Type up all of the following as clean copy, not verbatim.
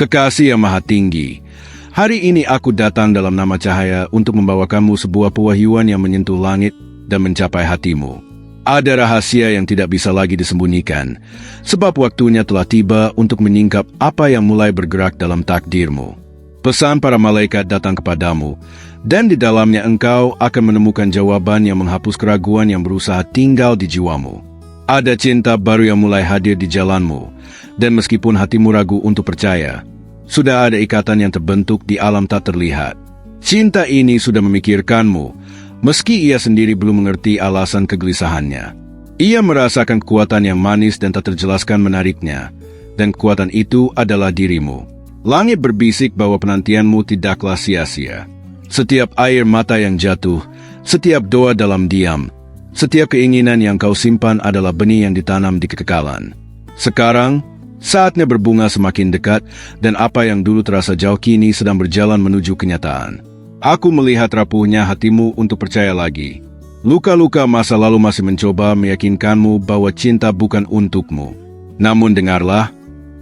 Kekasih yang Maha Tinggi, hari ini aku datang dalam nama cahaya untuk membawakanmu sebuah pewahyuan yang menyentuh langit dan mencapai hatimu. Ada rahasia yang tidak bisa lagi disembunyikan, sebab waktunya telah tiba untuk menyingkap apa yang mulai bergerak dalam takdirmu. Pesan para malaikat datang kepadamu, dan di dalamnya engkau akan menemukan jawaban yang menghapus keraguan yang berusaha tinggal di jiwamu. Ada cinta baru yang mulai hadir di jalanmu, dan meskipun hatimu ragu untuk percaya, sudah ada ikatan yang terbentuk di alam tak terlihat. Cinta ini sudah memikirkanmu, meski ia sendiri belum mengerti alasan kegelisahannya. Ia merasakan kekuatan yang manis dan tak terjelaskan menariknya, dan kekuatan itu adalah dirimu. Langit berbisik bahwa penantianmu tidaklah sia-sia. Setiap air mata yang jatuh, setiap doa dalam diam, setiap keinginan yang kau simpan adalah benih yang ditanam di kekekalan. Sekarang, saatnya berbunga semakin dekat, dan apa yang dulu terasa jauh kini sedang berjalan menuju kenyataan. Aku melihat rapuhnya hatimu untuk percaya lagi. Luka-luka masa lalu masih mencoba meyakinkanmu bahwa cinta bukan untukmu. Namun dengarlah,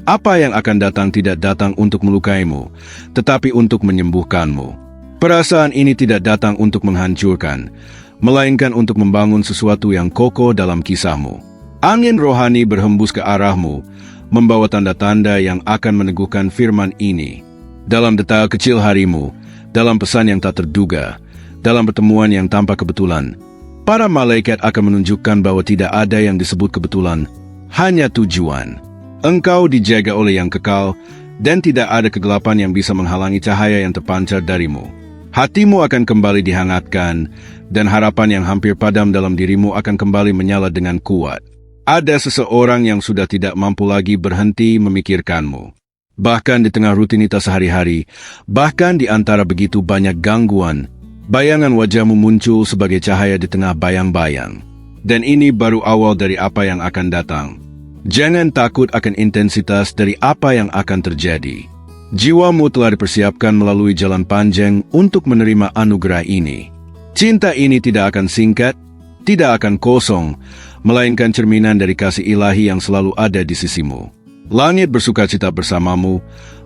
apa yang akan datang tidak datang untuk melukaimu, tetapi untuk menyembuhkanmu. Perasaan ini tidak datang untuk menghancurkan, melainkan untuk membangun sesuatu yang kokoh dalam kisahmu. Angin rohani berhembus ke arahmu, membawa tanda-tanda yang akan meneguhkan firman ini. Dalam detail kecil harimu, dalam pesan yang tak terduga, dalam pertemuan yang tanpa kebetulan, para malaikat akan menunjukkan bahwa tidak ada yang disebut kebetulan, hanya tujuan. Engkau dijaga oleh yang kekal, dan tidak ada kegelapan yang bisa menghalangi cahaya yang terpancar darimu. Hatimu akan kembali dihangatkan, dan harapan yang hampir padam dalam dirimu akan kembali menyala dengan kuat. Ada seseorang yang sudah tidak mampu lagi berhenti memikirkanmu. Bahkan di tengah rutinitas sehari-hari, bahkan di antara begitu banyak gangguan, bayangan wajahmu muncul sebagai cahaya di tengah bayang-bayang. Dan ini baru awal dari apa yang akan datang. Jangan takut akan intensitas dari apa yang akan terjadi. Jiwamu telah dipersiapkan melalui jalan panjang untuk menerima anugerah ini. Cinta ini tidak akan singkat, tidak akan kosong, melainkan cerminan dari kasih ilahi yang selalu ada di sisimu. Langit bersukacita bersamamu,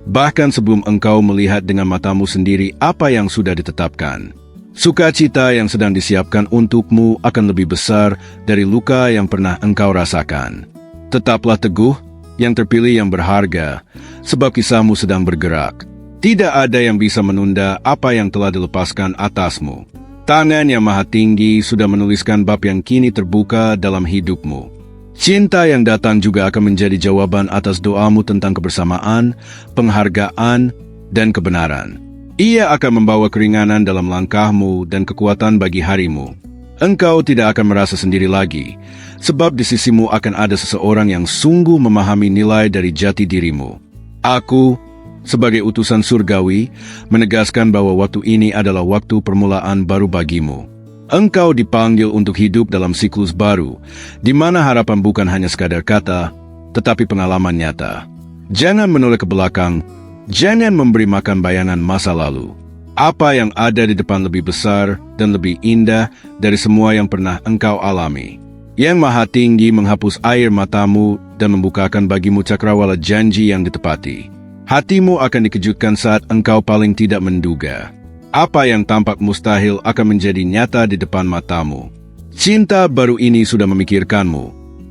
bahkan sebelum engkau melihat dengan matamu sendiri apa yang sudah ditetapkan. Sukacita yang sedang disiapkan untukmu akan lebih besar dari luka yang pernah engkau rasakan. Tetaplah teguh, yang terpilih yang berharga, sebab kisahmu sedang bergerak. Tidak ada yang bisa menunda apa yang telah dilepaskan atasmu. Tangan yang Maha Tinggi sudah menuliskan bab yang kini terbuka dalam hidupmu. Cinta yang datang juga akan menjadi jawaban atas doamu tentang kebersamaan, penghargaan, dan kebenaran. Ia akan membawa keringanan dalam langkahmu dan kekuatan bagi harimu. Engkau tidak akan merasa sendiri lagi, sebab di sisimu akan ada seseorang yang sungguh memahami nilai dari jati dirimu. Aku, sebagai utusan surgawi, menegaskan bahwa waktu ini adalah waktu permulaan baru bagimu. Engkau dipanggil untuk hidup dalam siklus baru, di mana harapan bukan hanya sekadar kata, tetapi pengalaman nyata. Jangan menoleh ke belakang, jangan memberi makan bayangan masa lalu. Apa yang ada di depan lebih besar dan lebih indah dari semua yang pernah engkau alami. Yang Maha Tinggi menghapus air matamu dan membukakan bagimu cakrawala janji yang ditepati. Hatimu akan dikejutkan saat engkau paling tidak menduga. Apa yang tampak mustahil akan menjadi nyata di depan matamu. Cinta baru ini sudah memikirkanmu,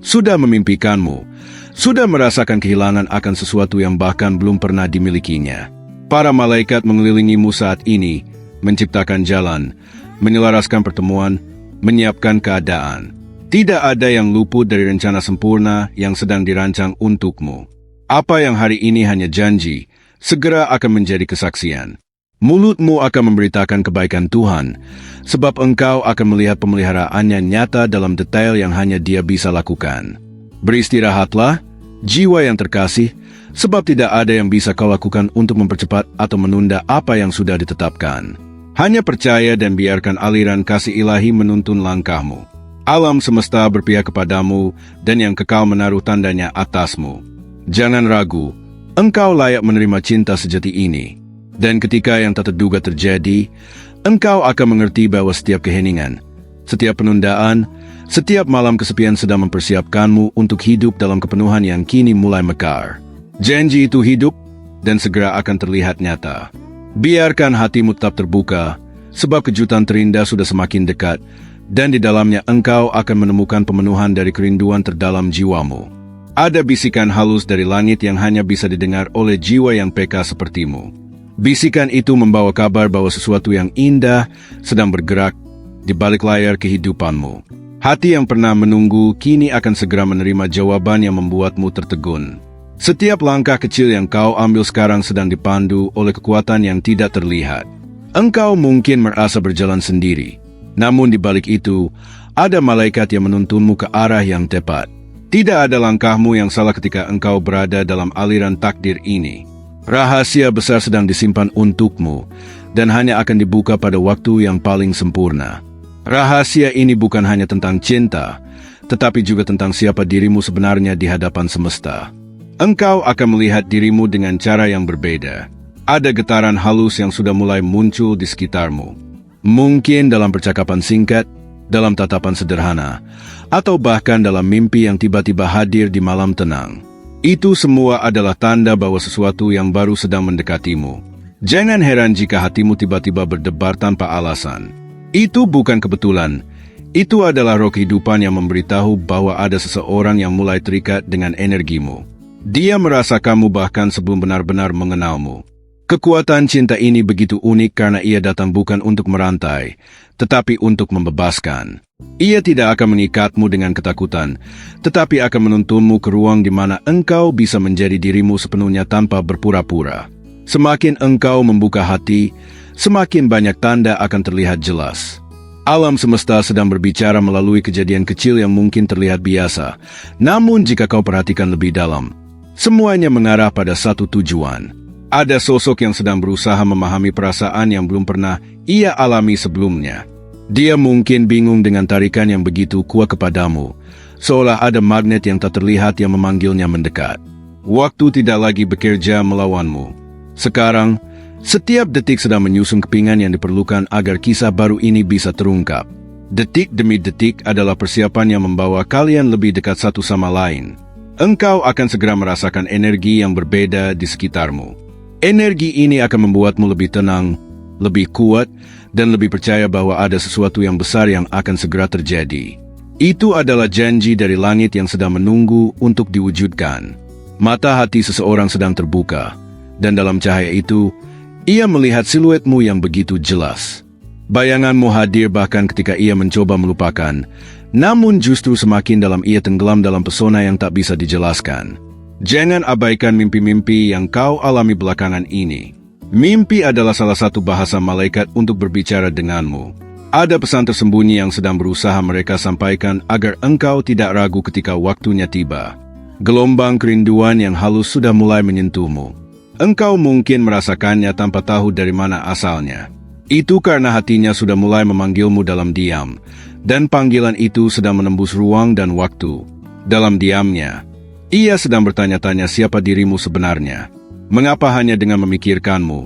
sudah memimpikanmu, sudah merasakan kehilangan akan sesuatu yang bahkan belum pernah dimilikinya. Para malaikat mengelilingimu saat ini, menciptakan jalan, menyelaraskan pertemuan, menyiapkan keadaan. Tidak ada yang luput dari rencana sempurna yang sedang dirancang untukmu. Apa yang hari ini hanya janji, segera akan menjadi kesaksian. Mulutmu akan memberitakan kebaikan Tuhan, sebab engkau akan melihat pemeliharaannya nyata dalam detail yang hanya Dia bisa lakukan. Beristirahatlah, jiwa yang terkasih, sebab tidak ada yang bisa kau lakukan untuk mempercepat atau menunda apa yang sudah ditetapkan. Hanya percaya dan biarkan aliran kasih ilahi menuntun langkahmu. Alam semesta berpihak kepadamu, dan yang kekal menaruh tandanya atasmu. Jangan ragu, engkau layak menerima cinta sejati ini. Dan ketika yang tak terduga terjadi, engkau akan mengerti bahwa setiap keheningan, setiap penundaan, setiap malam kesepian sedang mempersiapkanmu untuk hidup dalam kepenuhan yang kini mulai mekar. Janji itu hidup, dan segera akan terlihat nyata. Biarkan hatimu tetap terbuka, sebab kejutan terindah sudah semakin dekat, dan di dalamnya engkau akan menemukan pemenuhan dari kerinduan terdalam jiwamu. Ada bisikan halus dari langit yang hanya bisa didengar oleh jiwa yang peka sepertimu. Bisikan itu membawa kabar bahwa sesuatu yang indah sedang bergerak di balik layar kehidupanmu. Hati yang pernah menunggu kini akan segera menerima jawaban yang membuatmu tertegun. Setiap langkah kecil yang kau ambil sekarang sedang dipandu oleh kekuatan yang tidak terlihat. Engkau mungkin merasa berjalan sendiri, namun di balik itu, ada malaikat yang menuntunmu ke arah yang tepat. Tidak ada langkahmu yang salah ketika engkau berada dalam aliran takdir ini. Rahasia besar sedang disimpan untukmu, dan hanya akan dibuka pada waktu yang paling sempurna. Rahasia ini bukan hanya tentang cinta, tetapi juga tentang siapa dirimu sebenarnya di hadapan semesta. Engkau akan melihat dirimu dengan cara yang berbeda. Ada getaran halus yang sudah mulai muncul di sekitarmu. Mungkin dalam percakapan singkat, dalam tatapan sederhana, atau bahkan dalam mimpi yang tiba-tiba hadir di malam tenang. Itu semua adalah tanda bahwa sesuatu yang baru sedang mendekatimu. Jangan heran jika hatimu tiba-tiba berdebar tanpa alasan. Itu bukan kebetulan. Itu adalah roh kehidupan yang memberitahu bahwa ada seseorang yang mulai terikat dengan energimu. Dia merasa kamu bahkan sebelum benar-benar mengenalmu. Kekuatan cinta ini begitu unik karena ia datang bukan untuk merantai, tetapi untuk membebaskan. Ia tidak akan mengikatmu dengan ketakutan, tetapi akan menuntunmu ke ruang di mana engkau bisa menjadi dirimu sepenuhnya tanpa berpura-pura. Semakin engkau membuka hati, semakin banyak tanda akan terlihat jelas. Alam semesta sedang berbicara melalui kejadian kecil yang mungkin terlihat biasa, namun jika kau perhatikan lebih dalam, semuanya mengarah pada satu tujuan. Ada sosok yang sedang berusaha memahami perasaan yang belum pernah ia alami sebelumnya. Dia mungkin bingung dengan tarikan yang begitu kuat kepadamu, seolah ada magnet yang tak terlihat yang memanggilnya mendekat. Waktu tidak lagi bekerja melawanmu. Sekarang, setiap detik sedang menyusun kepingan yang diperlukan agar kisah baru ini bisa terungkap. Detik demi detik adalah persiapan yang membawa kalian lebih dekat satu sama lain. Engkau akan segera merasakan energi yang berbeda di sekitarmu. Energi ini akan membuatmu lebih tenang, lebih kuat, dan lebih percaya bahwa ada sesuatu yang besar yang akan segera terjadi. Itu adalah janji dari langit yang sedang menunggu untuk diwujudkan. Mata hati seseorang sedang terbuka, dan dalam cahaya itu, ia melihat siluetmu yang begitu jelas. Bayanganmu hadir bahkan ketika ia mencoba melupakan, namun justru semakin dalam ia tenggelam dalam pesona yang tak bisa dijelaskan. Jangan abaikan mimpi-mimpi yang kau alami belakangan ini. Mimpi adalah salah satu bahasa malaikat untuk berbicara denganmu. Ada pesan tersembunyi yang sedang berusaha mereka sampaikan agar engkau tidak ragu ketika waktunya tiba. Gelombang kerinduan yang halus sudah mulai menyentuhmu. Engkau mungkin merasakannya tanpa tahu dari mana asalnya. Itu karena hatinya sudah mulai memanggilmu dalam diam, dan panggilan itu sedang menembus ruang dan waktu. Dalam diamnya, ia sedang bertanya-tanya siapa dirimu sebenarnya. Mengapa hanya dengan memikirkanmu,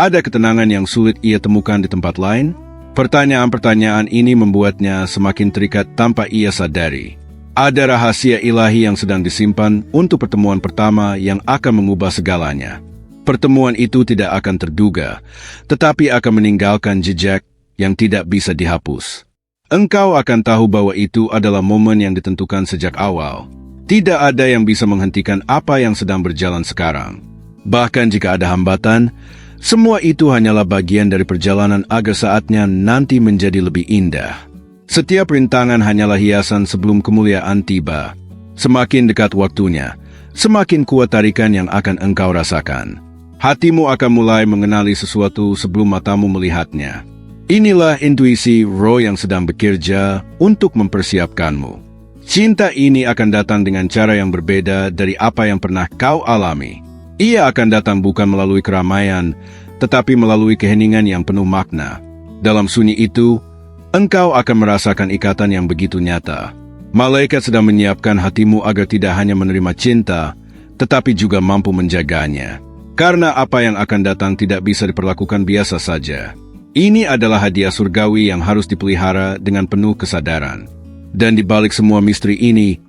ada ketenangan yang sulit ia temukan di tempat lain? Pertanyaan-pertanyaan ini membuatnya semakin terikat tanpa ia sadari. Ada rahasia ilahi yang sedang disimpan untuk pertemuan pertama yang akan mengubah segalanya. Pertemuan itu tidak akan terduga, tetapi akan meninggalkan jejak yang tidak bisa dihapus. Engkau akan tahu bahwa itu adalah momen yang ditentukan sejak awal. Tidak ada yang bisa menghentikan apa yang sedang berjalan sekarang. Bahkan jika ada hambatan, semua itu hanyalah bagian dari perjalanan agar saatnya nanti menjadi lebih indah. Setiap rintangan hanyalah hiasan sebelum kemuliaan tiba. Semakin dekat waktunya, semakin kuat tarikan yang akan engkau rasakan. Hatimu akan mulai mengenali sesuatu sebelum matamu melihatnya. Inilah intuisi roh yang sedang bekerja untuk mempersiapkanmu. Cinta ini akan datang dengan cara yang berbeda dari apa yang pernah kau alami. Ia akan datang bukan melalui keramaian, tetapi melalui keheningan yang penuh makna. Dalam sunyi itu, engkau akan merasakan ikatan yang begitu nyata. Malaikat sedang menyiapkan hatimu agar tidak hanya menerima cinta, tetapi juga mampu menjaganya. Karena apa yang akan datang tidak bisa diperlakukan biasa saja. Ini adalah hadiah surgawi yang harus dipelihara dengan penuh kesadaran. Dan di balik semua misteri ini,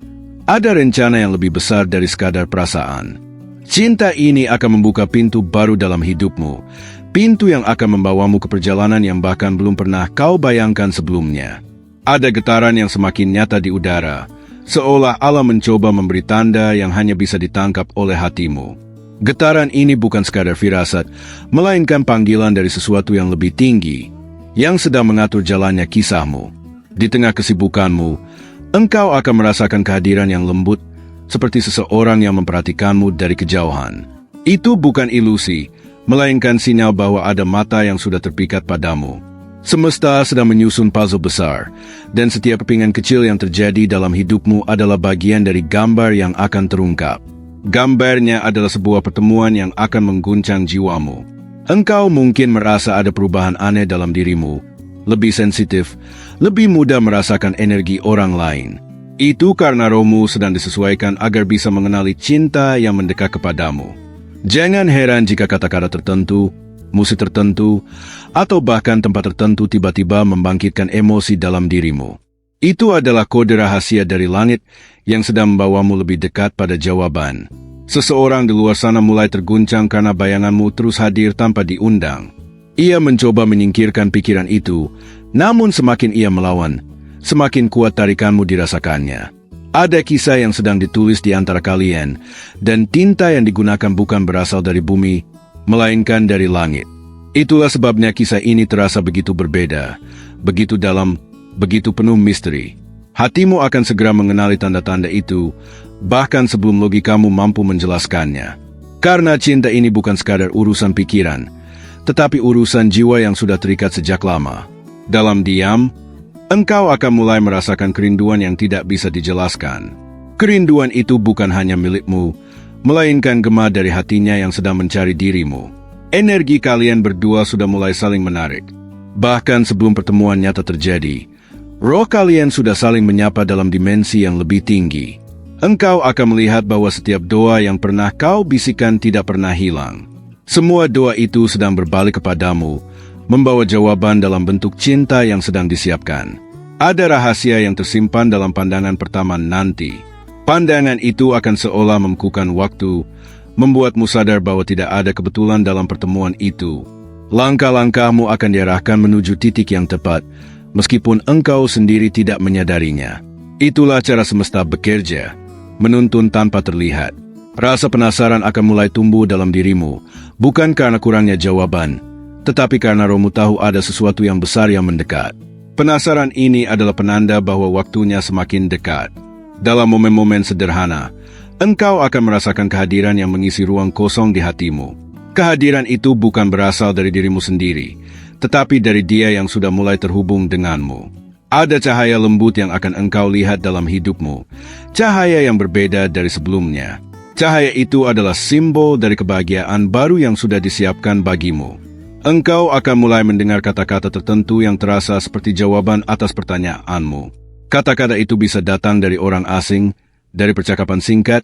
ada rencana yang lebih besar dari sekadar perasaan. Cinta ini akan membuka pintu baru dalam hidupmu, pintu yang akan membawamu ke perjalanan yang bahkan belum pernah kau bayangkan sebelumnya. Ada getaran yang semakin nyata di udara, seolah Allah mencoba memberi tanda yang hanya bisa ditangkap oleh hatimu. Getaran ini bukan sekadar firasat, melainkan panggilan dari sesuatu yang lebih tinggi, yang sedang mengatur jalannya kisahmu. Di tengah kesibukanmu, engkau akan merasakan kehadiran yang lembut, seperti seseorang yang memperhatikanmu dari kejauhan. Itu bukan ilusi, melainkan sinyal bahwa ada mata yang sudah terpikat padamu. Semesta sedang menyusun puzzle besar, dan setiap kepingan kecil yang terjadi dalam hidupmu adalah bagian dari gambar yang akan terungkap. Gambarnya adalah sebuah pertemuan yang akan mengguncang jiwamu. Engkau mungkin merasa ada perubahan aneh dalam dirimu, lebih sensitif, lebih mudah merasakan energi orang lain. Itu karena rohmu sedang disesuaikan agar bisa mengenali cinta yang mendekat kepadamu. Jangan heran jika kata-kata tertentu, musik tertentu, atau bahkan tempat tertentu tiba-tiba membangkitkan emosi dalam dirimu. Itu adalah kode rahasia dari langit yang sedang membawamu lebih dekat pada jawaban. Seseorang di luar sana mulai terguncang karena bayanganmu terus hadir tanpa diundang. Ia mencoba menyingkirkan pikiran itu, namun semakin ia melawan, semakin kuat tarikanmu dirasakannya. Ada kisah yang sedang ditulis di antara kalian, dan tinta yang digunakan bukan berasal dari bumi, melainkan dari langit. Itulah sebabnya kisah ini terasa begitu berbeda, begitu dalam, begitu penuh misteri. Hatimu akan segera mengenali tanda-tanda itu, bahkan sebelum logikamu mampu menjelaskannya. Karena cinta ini bukan sekadar urusan pikiran, tetapi urusan jiwa yang sudah terikat sejak lama. Dalam diam, engkau akan mulai merasakan kerinduan yang tidak bisa dijelaskan. Kerinduan itu bukan hanya milikmu, melainkan gema dari hatinya yang sedang mencari dirimu. Energi kalian berdua sudah mulai saling menarik. Bahkan sebelum pertemuan nyata terjadi, roh kalian sudah saling menyapa dalam dimensi yang lebih tinggi. Engkau akan melihat bahwa setiap doa yang pernah kau bisikan tidak pernah hilang. Semua doa itu sedang berbalik kepadamu, membawa jawaban dalam bentuk cinta yang sedang disiapkan. Ada rahasia yang tersimpan dalam pandangan pertama nanti. Pandangan itu akan seolah memekukan waktu, membuatmu sadar bahwa tidak ada kebetulan dalam pertemuan itu. Langkah-langkahmu akan diarahkan menuju titik yang tepat, meskipun engkau sendiri tidak menyadarinya. Itulah cara semesta bekerja, menuntun tanpa terlihat. Rasa penasaran akan mulai tumbuh dalam dirimu, bukan karena kurangnya jawaban, tetapi karena rohmu tahu ada sesuatu yang besar yang mendekat. Penasaran ini adalah penanda bahwa waktunya semakin dekat. Dalam momen-momen sederhana, engkau akan merasakan kehadiran yang mengisi ruang kosong di hatimu. Kehadiran itu bukan berasal dari dirimu sendiri, tetapi dari Dia yang sudah mulai terhubung denganmu. Ada cahaya lembut yang akan engkau lihat dalam hidupmu, cahaya yang berbeda dari sebelumnya. Cahaya itu adalah simbol dari kebahagiaan baru yang sudah disiapkan bagimu. Engkau akan mulai mendengar kata-kata tertentu yang terasa seperti jawaban atas pertanyaanmu. Kata-kata itu bisa datang dari orang asing, dari percakapan singkat,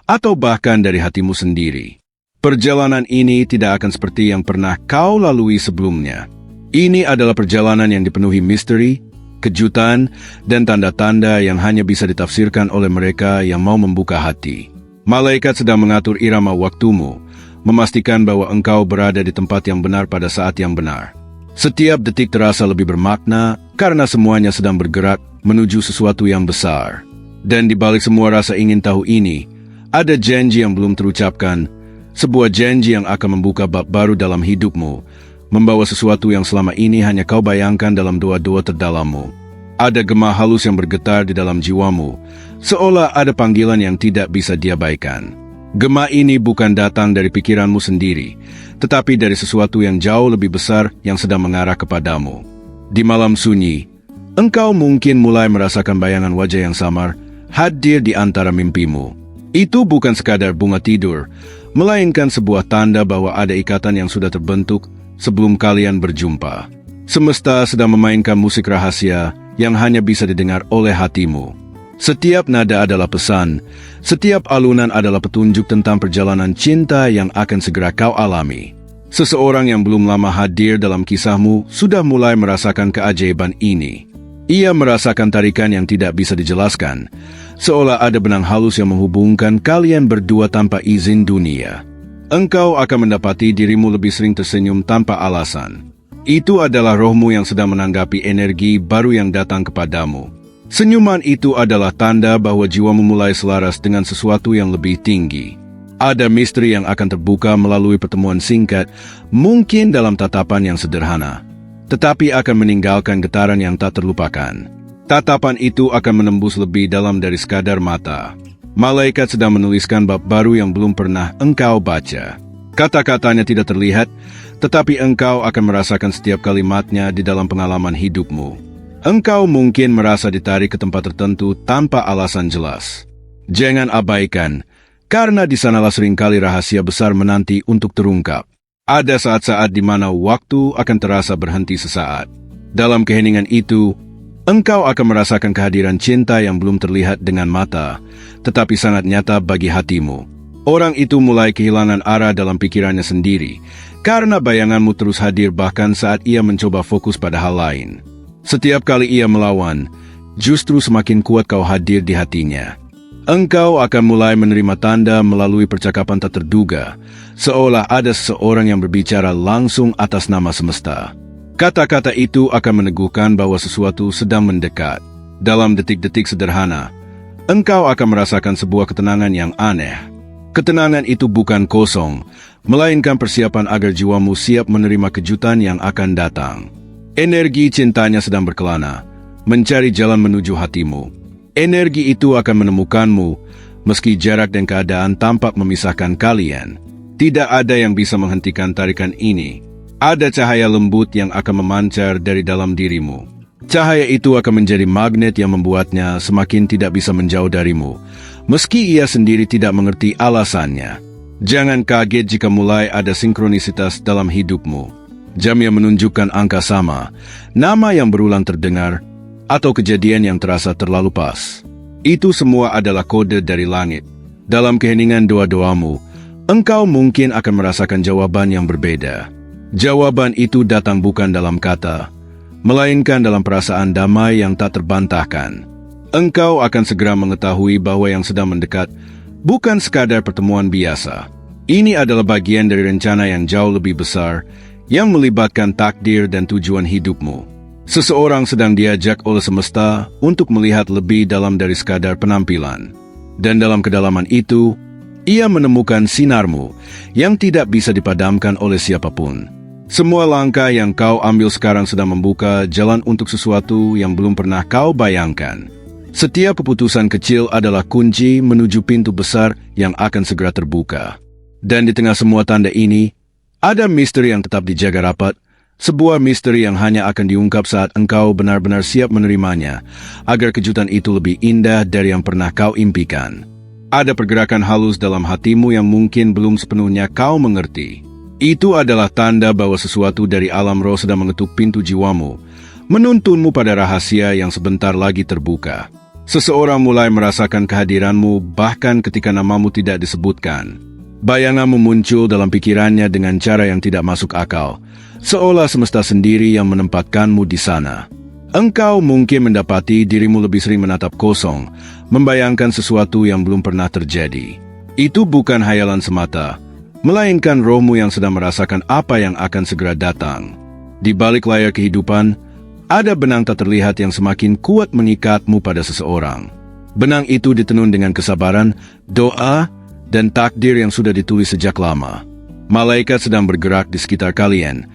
atau bahkan dari hatimu sendiri. Perjalanan ini tidak akan seperti yang pernah kau lalui sebelumnya. Ini adalah perjalanan yang dipenuhi misteri, kejutan, dan tanda-tanda yang hanya bisa ditafsirkan oleh mereka yang mau membuka hati. Malaikat sedang mengatur irama waktumu, memastikan bahwa engkau berada di tempat yang benar pada saat yang benar. Setiap detik terasa lebih bermakna karena semuanya sedang bergerak menuju sesuatu yang besar. Dan di balik semua rasa ingin tahu ini, ada janji yang belum terucapkan, sebuah janji yang akan membuka bab baru dalam hidupmu, membawa sesuatu yang selama ini hanya kau bayangkan dalam doa-doa terdalammu. Ada gema halus yang bergetar di dalam jiwamu, seolah ada panggilan yang tidak bisa diabaikan. Gema ini bukan datang dari pikiranmu sendiri, tetapi dari sesuatu yang jauh lebih besar yang sedang mengarah kepadamu. Di malam sunyi, engkau mungkin mulai merasakan bayangan wajah yang samar hadir di antara mimpimu. Itu bukan sekadar bunga tidur, melainkan sebuah tanda bahwa ada ikatan yang sudah terbentuk sebelum kalian berjumpa. Semesta sedang memainkan musik rahasia yang hanya bisa didengar oleh hatimu. Setiap nada adalah pesan, setiap alunan adalah petunjuk tentang perjalanan cinta yang akan segera kau alami. Seseorang yang belum lama hadir dalam kisahmu sudah mulai merasakan keajaiban ini. Ia merasakan tarikan yang tidak bisa dijelaskan, seolah ada benang halus yang menghubungkan kalian berdua tanpa izin dunia. Engkau akan mendapati dirimu lebih sering tersenyum tanpa alasan. Itu adalah rohmu yang sedang menanggapi energi baru yang datang kepadamu. Senyuman itu adalah tanda bahwa jiwamu mulai selaras dengan sesuatu yang lebih tinggi. Ada misteri yang akan terbuka melalui pertemuan singkat, mungkin dalam tatapan yang sederhana, tetapi akan meninggalkan getaran yang tak terlupakan. Tatapan itu akan menembus lebih dalam dari sekadar mata. Malaikat sedang menuliskan bab baru yang belum pernah engkau baca. Kata-katanya tidak terlihat, tetapi engkau akan merasakan setiap kalimatnya di dalam pengalaman hidupmu. Engkau mungkin merasa ditarik ke tempat tertentu tanpa alasan jelas. Jangan abaikan, karena di sanalah seringkali rahasia besar menanti untuk terungkap. Ada saat-saat di mana waktu akan terasa berhenti sesaat. Dalam keheningan itu, engkau akan merasakan kehadiran cinta yang belum terlihat dengan mata, tetapi sangat nyata bagi hatimu. Orang itu mulai kehilangan arah dalam pikirannya sendiri, karena bayanganmu terus hadir bahkan saat ia mencoba fokus pada hal lain. Setiap kali ia melawan, justru semakin kuat kau hadir di hatinya. Engkau akan mulai menerima tanda melalui percakapan tak terduga, seolah ada seseorang yang berbicara langsung atas nama semesta. Kata-kata itu akan meneguhkan bahwa sesuatu sedang mendekat. Dalam detik-detik sederhana, engkau akan merasakan sebuah ketenangan yang aneh. Ketenangan itu bukan kosong, melainkan persiapan agar jiwamu siap menerima kejutan yang akan datang. Energi cintanya sedang berkelana, mencari jalan menuju hatimu. Energi itu akan menemukanmu, meski jarak dan keadaan tampak memisahkan kalian. Tidak ada yang bisa menghentikan tarikan ini. Ada cahaya lembut yang akan memancar dari dalam dirimu. Cahaya itu akan menjadi magnet yang membuatnya semakin tidak bisa menjauh darimu, meski ia sendiri tidak mengerti alasannya. Jangan kaget jika mulai ada sinkronisitas dalam hidupmu. Jam yang menunjukkan angka sama, nama yang berulang terdengar, atau kejadian yang terasa terlalu pas. Itu semua adalah kode dari langit. Dalam keheningan doa-doamu, engkau mungkin akan merasakan jawaban yang berbeda. Jawaban itu datang bukan dalam kata, melainkan dalam perasaan damai yang tak terbantahkan. Engkau akan segera mengetahui bahwa yang sedang mendekat bukan sekadar pertemuan biasa. Ini adalah bagian dari rencana yang jauh lebih besar, yang melibatkan takdir dan tujuan hidupmu. Seseorang sedang diajak oleh semesta untuk melihat lebih dalam dari sekadar penampilan. Dan dalam kedalaman itu, ia menemukan sinarmu yang tidak bisa dipadamkan oleh siapapun. Semua langkah yang kau ambil sekarang sedang membuka jalan untuk sesuatu yang belum pernah kau bayangkan. Setiap keputusan kecil adalah kunci menuju pintu besar yang akan segera terbuka. Dan di tengah semua tanda ini, ada misteri yang tetap dijaga rapat, sebuah misteri yang hanya akan diungkap saat engkau benar-benar siap menerimanya, agar kejutan itu lebih indah dari yang pernah kau impikan. Ada pergerakan halus dalam hatimu yang mungkin belum sepenuhnya kau mengerti. Itu adalah tanda bahwa sesuatu dari alam roh sedang mengetuk pintu jiwamu, menuntunmu pada rahasia yang sebentar lagi terbuka. Seseorang mulai merasakan kehadiranmu bahkan ketika namamu tidak disebutkan. Bayanganmu muncul dalam pikirannya dengan cara yang tidak masuk akal, seolah semesta sendiri yang menempatkanmu di sana. Engkau mungkin mendapati dirimu lebih sering menatap kosong, membayangkan sesuatu yang belum pernah terjadi. Itu bukan hayalan semata, melainkan rohmu yang sedang merasakan apa yang akan segera datang. Di balik layar kehidupan, ada benang tak terlihat yang semakin kuat mengikatmu pada seseorang. Benang itu ditenun dengan kesabaran, doa, dan takdir yang sudah ditulis sejak lama. Malaikat sedang bergerak di sekitar kalian,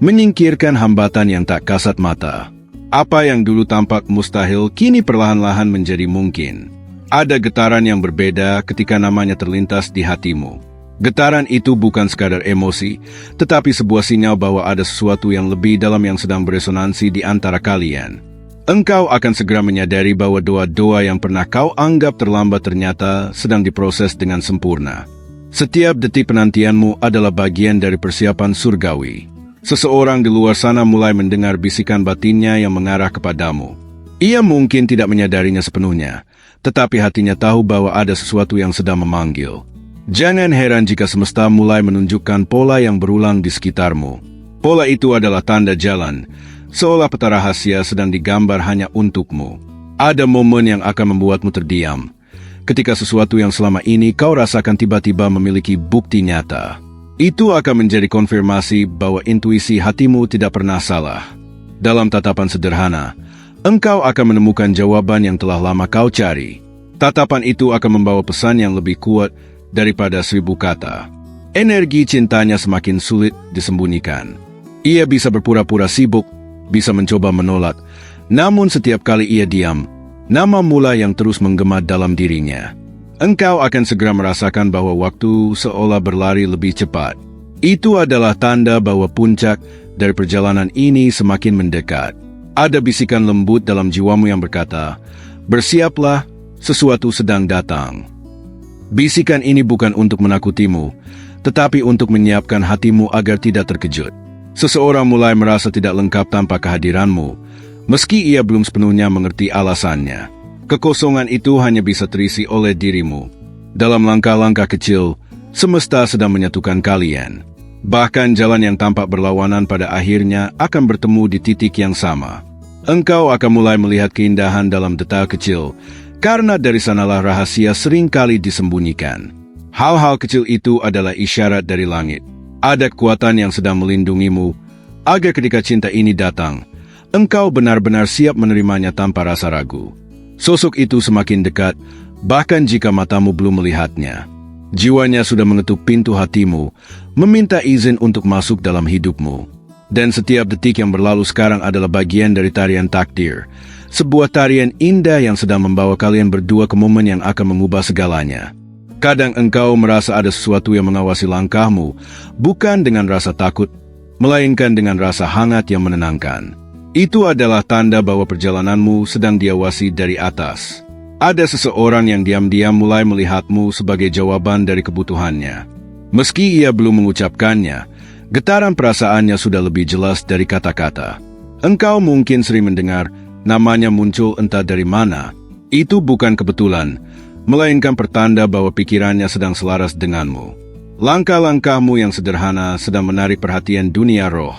menyingkirkan hambatan yang tak kasat mata. Apa yang dulu tampak mustahil kini perlahan-lahan menjadi mungkin. Ada getaran yang berbeda ketika namanya terlintas di hatimu. Getaran itu bukan sekadar emosi, tetapi sebuah sinyal bahwa ada sesuatu yang lebih dalam yang sedang beresonansi di antara kalian. Engkau akan segera menyadari bahwa doa-doa yang pernah kau anggap terlambat ternyata sedang diproses dengan sempurna. Setiap detik penantianmu adalah bagian dari persiapan surgawi. Seseorang di luar sana mulai mendengar bisikan batinnya yang mengarah kepadamu. Ia mungkin tidak menyadarinya sepenuhnya, tetapi hatinya tahu bahwa ada sesuatu yang sedang memanggil. Jangan heran jika semesta mulai menunjukkan pola yang berulang di sekitarmu. Pola itu adalah tanda jalan, seolah peta rahasia sedang digambar hanya untukmu. Ada momen yang akan membuatmu terdiam, Ketika sesuatu yang selama ini kau rasakan tiba-tiba memiliki bukti nyata, itu akan menjadi konfirmasi bahwa intuisi hatimu tidak pernah salah. Dalam tatapan sederhana, engkau akan menemukan jawaban yang telah lama kau cari. Tatapan itu akan membawa pesan yang lebih kuat daripada 1000 kata. Energi cintanya semakin sulit disembunyikan. Ia bisa berpura-pura sibuk, bisa mencoba menolak, namun setiap kali ia diam, nama mula yang terus menggema dalam dirinya. Engkau akan segera merasakan bahwa waktu seolah berlari lebih cepat. Itu adalah tanda bahwa puncak dari perjalanan ini semakin mendekat. Ada bisikan lembut dalam jiwamu yang berkata, "Bersiaplah, sesuatu sedang datang." Bisikan ini bukan untuk menakutimu, tetapi untuk menyiapkan hatimu agar tidak terkejut. Seseorang mulai merasa tidak lengkap tanpa kehadiranmu, meski ia belum sepenuhnya mengerti alasannya. Kekosongan itu hanya bisa terisi oleh dirimu. Dalam langkah-langkah kecil, semesta sedang menyatukan kalian. Bahkan jalan yang tampak berlawanan pada akhirnya akan bertemu di titik yang sama. Engkau akan mulai melihat keindahan dalam detail kecil, karena dari sanalah rahasia seringkali disembunyikan. Hal-hal kecil itu adalah isyarat dari langit. Ada kekuatan yang sedang melindungimu, agar ketika cinta ini datang, engkau benar-benar siap menerimanya tanpa rasa ragu. Sosok itu semakin dekat, bahkan jika matamu belum melihatnya. Jiwanya sudah mengetuk pintu hatimu, meminta izin untuk masuk dalam hidupmu. Dan setiap detik yang berlalu sekarang adalah bagian dari tarian takdir. Sebuah tarian indah yang sedang membawa kalian berdua ke momen yang akan mengubah segalanya. Kadang engkau merasa ada sesuatu yang mengawasi langkahmu, bukan dengan rasa takut, melainkan dengan rasa hangat yang menenangkan. Itu adalah tanda bahwa perjalananmu sedang diawasi dari atas. Ada seseorang yang diam-diam mulai melihatmu sebagai jawaban dari kebutuhannya. Meski ia belum mengucapkannya, getaran perasaannya sudah lebih jelas dari kata-kata. Engkau mungkin sering mendengar namanya muncul entah dari mana. Itu bukan kebetulan, melainkan pertanda bahwa pikirannya sedang selaras denganmu. Langkah-langkahmu yang sederhana sedang menarik perhatian dunia roh.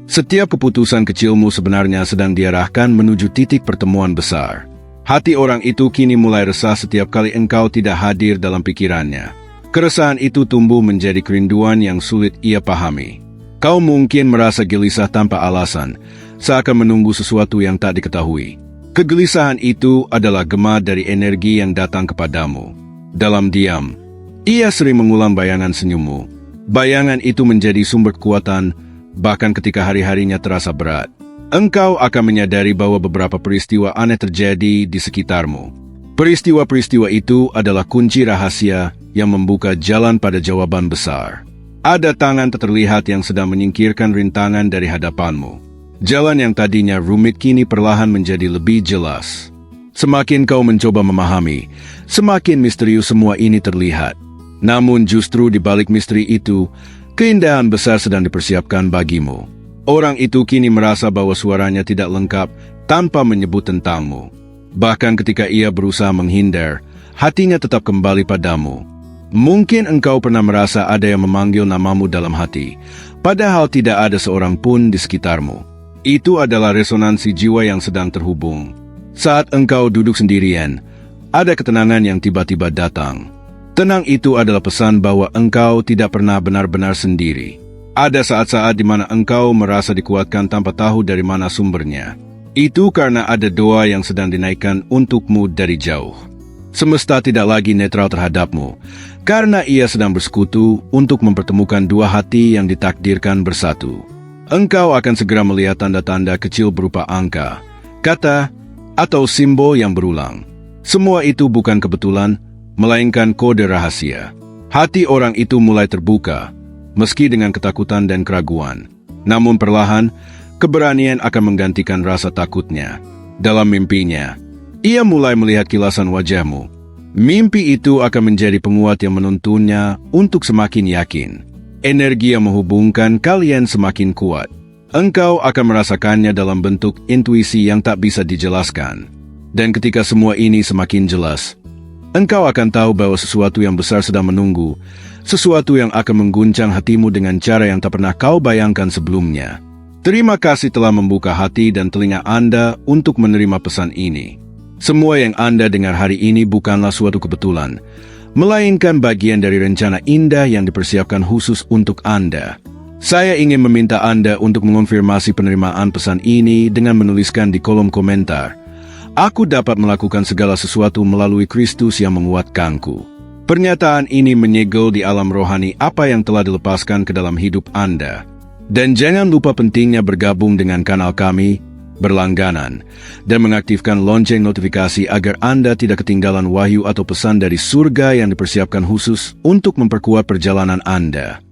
Setiap keputusan kecilmu sebenarnya sedang diarahkan menuju titik pertemuan besar. Hati orang itu kini mulai resah setiap kali engkau tidak hadir dalam pikirannya. Keresahan itu tumbuh menjadi kerinduan yang sulit ia pahami. Kau mungkin merasa gelisah tanpa alasan, seakan menunggu sesuatu yang tak diketahui. Kegelisahan itu adalah gema dari energi yang datang kepadamu. Dalam diam, ia sering mengulang bayangan senyummu. Bayangan itu menjadi sumber kekuatan, bahkan ketika hari-harinya terasa berat. Engkau akan menyadari bahwa beberapa peristiwa aneh terjadi di sekitarmu. Peristiwa-peristiwa itu adalah kunci rahasia yang membuka jalan pada jawaban besar. Ada tangan tak terlihat yang sedang menyingkirkan rintangan dari hadapanmu. Jalan yang tadinya rumit kini perlahan menjadi lebih jelas. Semakin kau mencoba memahami, semakin misterius semua ini terlihat. Namun justru di balik misteri itu, keindahan besar sedang dipersiapkan bagimu. Orang itu kini merasa bahwa suaranya tidak lengkap tanpa menyebut tentangmu. Bahkan ketika ia berusaha menghindar, hatinya tetap kembali padamu. Mungkin engkau pernah merasa ada yang memanggil namamu dalam hati, padahal tidak ada seorang pun di sekitarmu. Itu adalah resonansi jiwa yang sedang terhubung. Saat engkau duduk sendirian, ada ketenangan yang tiba-tiba datang. Tenang itu adalah pesan bahwa engkau tidak pernah benar-benar sendiri. Ada saat-saat di mana engkau merasa dikuatkan tanpa tahu dari mana sumbernya. Itu karena ada doa yang sedang dinaikkan untukmu dari jauh. Semesta tidak lagi netral terhadapmu, karena ia sedang bersekutu untuk mempertemukan dua hati yang ditakdirkan bersatu. Engkau akan segera melihat tanda-tanda kecil berupa angka, kata, atau simbol yang berulang. Semua itu bukan kebetulan, melainkan kode rahasia. Hati orang itu mulai terbuka, meski dengan ketakutan dan keraguan. Namun perlahan, keberanian akan menggantikan rasa takutnya. Dalam mimpinya, ia mulai melihat kilasan wajahmu. Mimpi itu akan menjadi penguat yang menuntunnya untuk semakin yakin. Energi yang menghubungkan kalian semakin kuat. Engkau akan merasakannya dalam bentuk intuisi yang tak bisa dijelaskan. Dan ketika semua ini semakin jelas, engkau akan tahu bahwa sesuatu yang besar sedang menunggu, sesuatu yang akan mengguncang hatimu dengan cara yang tak pernah kau bayangkan sebelumnya. Terima kasih telah membuka hati dan telinga Anda untuk menerima pesan ini. Semua yang Anda dengar hari ini bukanlah suatu kebetulan, melainkan bagian dari rencana indah yang dipersiapkan khusus untuk Anda. Saya ingin meminta Anda untuk mengonfirmasi penerimaan pesan ini dengan menuliskan di kolom komentar, "Aku dapat melakukan segala sesuatu melalui Kristus yang menguatkanku." Pernyataan ini menyegel di alam rohani apa yang telah dilepaskan ke dalam hidup Anda. Dan jangan lupa pentingnya bergabung dengan kanal kami berlangganan dan mengaktifkan lonceng notifikasi agar Anda tidak ketinggalan wahyu atau pesan dari surga yang dipersiapkan khusus untuk memperkuat perjalanan Anda.